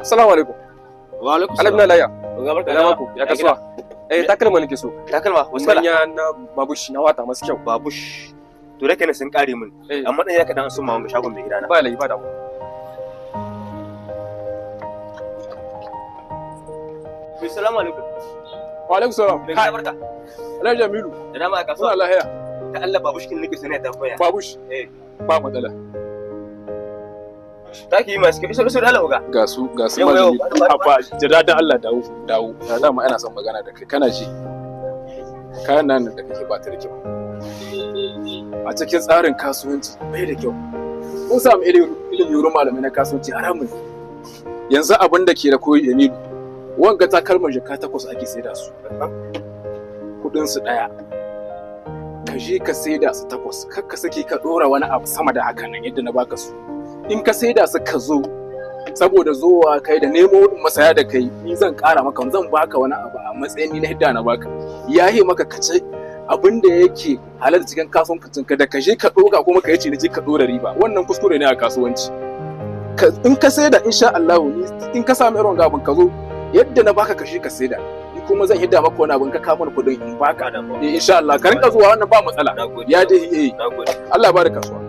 Assalamu alaikum. Wa alaikum salam. Alhamdulillah ya. Ya kasuwa. Takalma nake so. Takalma wasu kala? Manya na babush na wata masu kyau. Babush. To da kenan sun kare min. Amma dan ya ka dan sun ma wanga shagon mai gidana. Ba lai ba da mu. Assalamu alaikum. Wa alaikum salam. Kai barka. Alhaji Jamilu. Da dama a kasuwa. Allah ya. Ta Allah babush kin nake sani ta koya. Babush. Ba matsala. Taki masu kai so da Allah uga. Ga su malami. Abba jira da Allah dawo. Da dama ina son magana da kai. Kana ji? Kayan nan da kake ba ta da kyau. A cikin tsarin kasuwanci bai da kyau. Kun samu ilimi wurin malamai na kasuwanci haramun. Yanzu abin da ke da koyi Jamilu. Wanga takalmar jaka 8 ake saida su. Kudin su daya. Ka je ka saida su 8, kar ka saki ka dora wani abu sama da haka nan yadda na baka su. In ka saida su ka zo saboda zowa kai da nemo masaya da kai ni zan kara maka zan baka wani abu a matsayin ni na hidda na baka. Yahe maka kace abin da yake halarta cikin kasuwancin ka da ka je ka doga kuma ka yace ni je ka dora riba. Wannan kuskure ne a kasuwanci. In ka saida insha Allah in ka samu irin gabin ka zo yadda na baka kashi ka saida ni kuma zan hidda maka wani abin ka kawo mana kudin in baka da insha Allah ka rinka zuwa wannan ba matsala ya dai Allah ya bada kasuwa.